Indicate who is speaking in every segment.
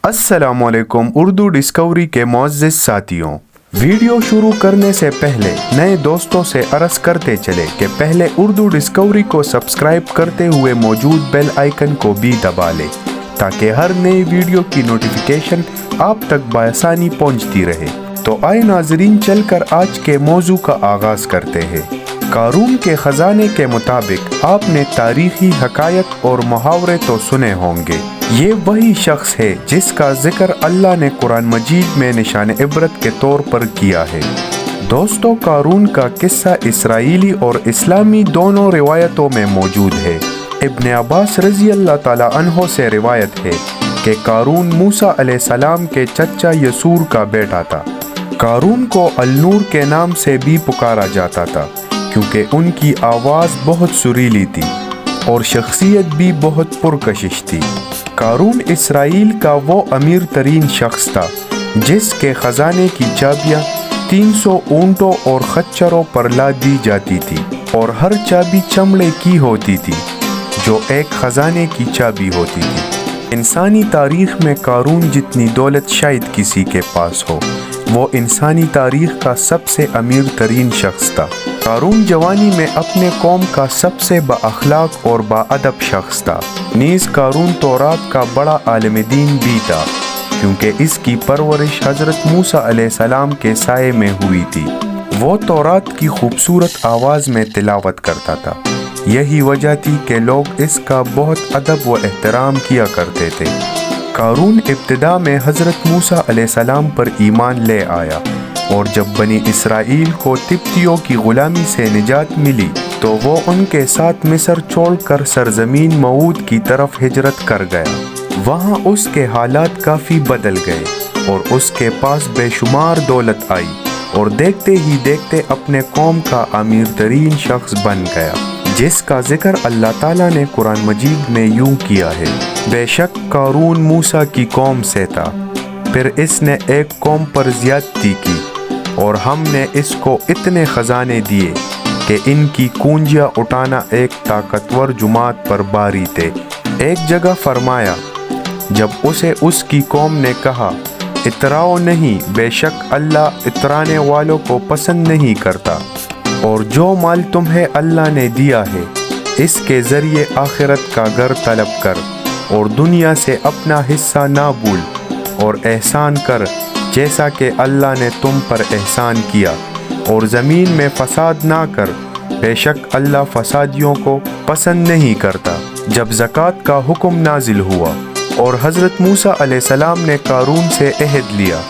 Speaker 1: अस्सलाम वालेकुम उर्दू डिस्कवरी के मुअज़्ज़िज़ साथियों, वीडियो शुरू करने से पहले नए दोस्तों से अर्ज़ करते चले कि पहले उर्दू डिस्कवरी को सब्सक्राइब करते हुए मौजूद बेल आइकन को भी दबा लें ताकि हर नई वीडियो की नोटिफिकेशन आप तक बासानी पहुंचती रहे। तो आए नाजरीन, चलकर आज के मौजू का आगाज़ करते हैं। कारून के ख़जाने के मुताबिक आपने तारीख़ी हकायक और मुहावरे तो सुने होंगे। ये वही शख्स है जिसका जिक्र अल्लाह ने कुरान मजीद में निशान इबरत के तौर पर किया है। दोस्तों, कारून का किस्सा इसराइली और इस्लामी दोनों रिवायतों में मौजूद है। इब्न अब्बास रज़ी अल्लाह ताला अन्हो से रिवायत है कि कारून मूसा अलैहिस्सलाम के चचा यसूर का बेटा था। कारून को अल-नूर के नाम से भी पुकारा जाता था क्योंकि उनकी आवाज़ बहुत सुरीली थी और शख्सियत भी बहुत पुरकशिश थी। कारून इसराइल का वो अमीर तरीन शख्स था जिसके ख़जाने की चाबियाँ 300 ऊँटों और खच्चरों पर लाद दी जाती थी और हर चाबी चमड़े की होती थी जो एक ख़जाने की चाबी होती थी। इंसानी तारीख़ में कारून जितनी दौलत शायद किसी के पास हो। वो इंसानी तारीख़ का सबसे अमीर तरीन शख्स था। कारून जवानी में अपने कौम का सबसे बाअखलाक और बाअदब शख्स था। नीज़ कारून तौरात का बड़ा आलिम दीन भी था क्योंकि इसकी परवरिश हज़रत मूसा अलैहिस्सलाम के साये में हुई थी। वो तौरात की खूबसूरत आवाज़ में तिलावत करता था। यही वजह थी कि लोग इसका बहुत अदब व एहतराम किया करते थे। कारून इब्तिदा में हज़रत मूसा अलैहिस्सलाम पर ईमान ले आया और जब बनी इसराइल को तिब्तियों की ग़ुलामी से निजात मिली तो वो उनके साथ मिस्र छोड़कर सरज़मीन मऊद की तरफ हिजरत कर गया। वहाँ उसके हालात काफ़ी बदल गए और उसके पास बेशुमार दौलत आई और देखते ही देखते अपने कौम का अमीर तरीन शख्स बन गया, जिसका जिक्र अल्लाह ताला ने कुरान मजीद में यूं किया है। बेशक कारून मूसा की कौम से था, फिर इसने एक कौम पर ज़्यादती की और हमने इसको इतने ख़जाने दिए कि इनकी कुंजियाँ उठाना एक ताकतवर जुमात पर बारी थे। एक जगह फरमाया, जब उसे उसकी कौम ने कहा इतराओ नहीं, बेशक अल्लाह इतराने वालों को पसंद नहीं करता, और जो माल तुम्हें अल्लाह ने दिया है इसके ज़रिए आखिरत का घर तलब कर और दुनिया से अपना हिस्सा ना भूल और एहसान कर जैसा कि अल्लाह ने तुम पर एहसान किया, और ज़मीन में फ़साद ना कर, बेशक अल्लाह फ़सादियों को पसंद नहीं करता। जब ज़कात का हुक्म नाजिल हुआ और हज़रत मूसा अलैहिस्सलाम ने कारून से अहद लिया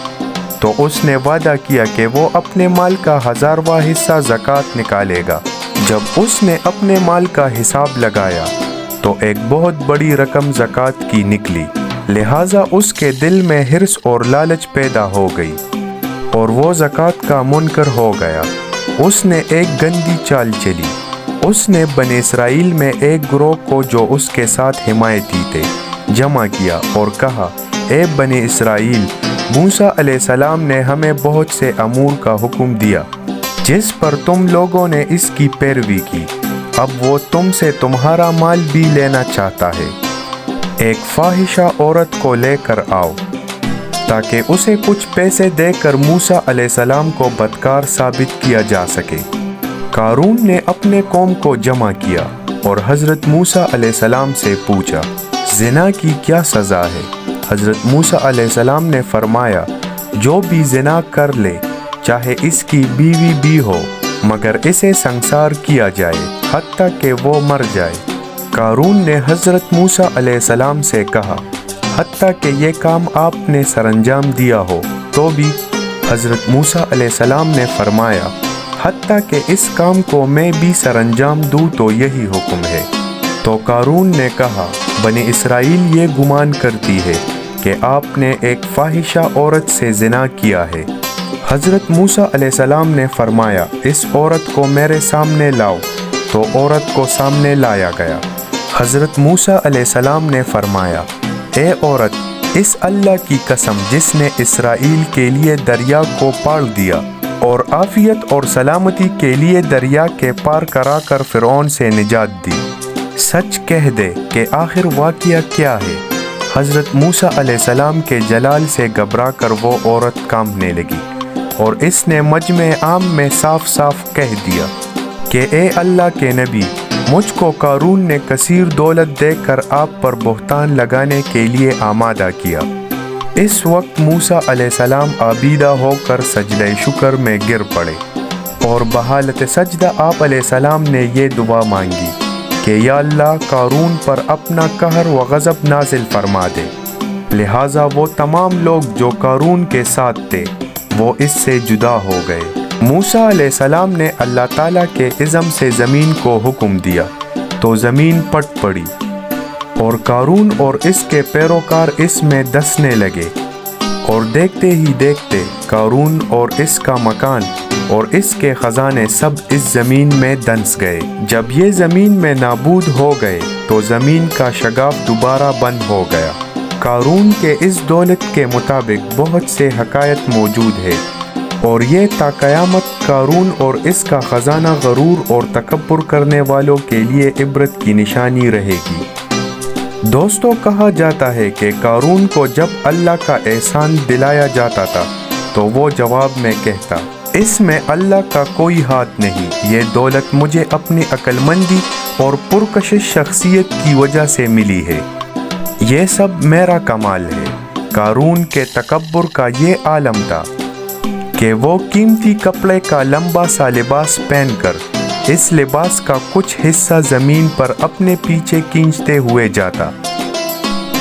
Speaker 1: तो उसने वादा किया कि वो अपने माल का 1000वां हिस्सा ज़कात निकालेगा। जब उसने अपने माल का हिसाब लगाया तो एक बहुत बड़ी रकम ज़कात की निकली, लिहाजा उसके दिल में हिर्स और लालच पैदा हो गई और वो ज़कात का मुनकर हो गया। उसने एक गंदी चाल चली। उसने बनी इसराइल में एक ग्रोह को जो उसके साथ हिमायती थे जमा किया और कहा, ए बनी इसराइल, मूसा अलैहिस्सलाम ने हमें बहुत से अमूर का हुक्म दिया जिस पर तुम लोगों ने इसकी पैरवी की। अब वो तुमसे तुम्हारा माल भी लेना चाहता है। एक फाहिशा औरत को लेकर आओ ताकि उसे कुछ पैसे देकर मूसा अलैहिस्सलाम को बदकार साबित किया जा सके। कारून ने अपने कौम को जमा किया और हज़रत मूसा अलैहिस्सलाम से पूछा, ज़िना की क्या सज़ा है? हज़रत मूसा अलैहिस्सलाम ने फरमाया, जो भी ज़िना कर ले, चाहे इसकी बीवी भी हो, मगर इसे संसार किया जाए हत्ता कि वो मर जाए। कारून ने हज़रत मूसा अलैहिस्सलाम से कहा, हत्ता कि ये काम आपने सरंजाम दिया हो तो भी? हज़रत मूसा अलैहिस्सलाम ने फरमाया, हत्ता कि इस काम को मैं भी सरंजाम दूँ तो यही हुक्म है। तो कारून ने कहा, बनी इसराइल ये गुमान करती है कि आपने एक फाहिशा औरत से ज़िना किया है। हज़रत मूसा अलैहिस्सलाम ने फरमाया, इस औरत को मेरे सामने लाओ। तो औरत को सामने लाया गया। हज़रत मूसा अलैहिस्सलाम ने फरमाया, ए औरत, इस अल्लाह की कसम जिसने इसराइल के लिए दरिया को पार दिया और आफियत और सलामती के लिए दरिया के पार कराकर फ़िरौन से निजात दी, सच कह दे कि आखिर वाक़या क्या है। حضرت موسیٰ علیہ السلام کے جلال سے گھبرا کر وہ عورت کانپنے لگی اور اس نے مجمع عام میں صاف صاف کہہ دیا کہ اے اللہ کے نبی، مجھ کو قارون نے کثیر دولت دے کر آپ پر بہتان لگانے کے لیے آمادہ کیا۔ اس وقت موسیٰ علیہ السلام آبیدہ ہو کر سجدہ شکر میں گر پڑے اور بحالت سجدہ آپ علیہ السلام نے یہ دعا مانگی کہ یا اللہ، قارون پر اپنا قہر و غضب نازل فرما دے، لہٰذا وہ تمام لوگ جو قارون کے ساتھ تھے وہ اس سے جدا ہو گئے۔ موسیٰ علیہ السلام نے اللہ تعالیٰ کے عزم سے زمین کو حکم دیا تو زمین پھٹ پڑی اور قارون اور اس کے پیروکار اس میں دسنے لگے، اور دیکھتے ہی دیکھتے قارون اور اس کا مکان اور اس کے خزانے سب اس زمین میں دنس گئے۔ جب یہ زمین میں نابود ہو گئے تو زمین کا شگاف دوبارہ بند ہو گیا۔ قارون کے اس دولت کے مطابق بہت سے حقائق موجود ہیں، اور یہ تا قیامت قارون اور اس کا خزانہ غرور اور تکبر کرنے والوں کے لیے عبرت کی نشانی رہے گی۔ دوستو، کہا جاتا ہے کہ قارون کو جب اللہ کا احسان دلایا جاتا تھا تو وہ جواب میں کہتا، اس میں اللہ کا کوئی ہاتھ نہیں، یہ دولت مجھے اپنی عقل مندی اور پرکشش شخصیت کی وجہ سے ملی ہے، یہ سب میرا کمال ہے۔ قارون کے تکبر کا یہ عالم تھا کہ وہ قیمتی کپڑے کا لمبا سا لباس پہن کر اس لباس کا کچھ حصہ زمین پر اپنے پیچھے کھینچتے ہوئے جاتا۔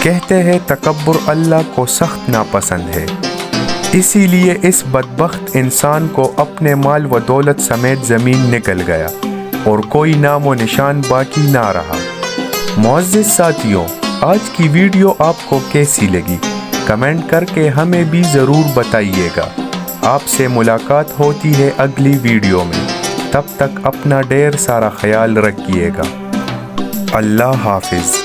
Speaker 1: کہتے ہیں تکبر اللہ کو سخت ناپسند ہے، اسی لیے اس بدبخت انسان کو اپنے مال و دولت سمیت زمین نکل گیا اور کوئی نام و نشان باقی نہ رہا۔ معزز ساتھیوں، آج کی ویڈیو آپ کو کیسی لگی؟ کمنٹ کر کے ہمیں بھی ضرور بتائیے گا۔ آپ سے ملاقات ہوتی ہے اگلی ویڈیو میں، تب تک اپنا ڈھیر سارا خیال رکھیے گا۔ اللہ حافظ۔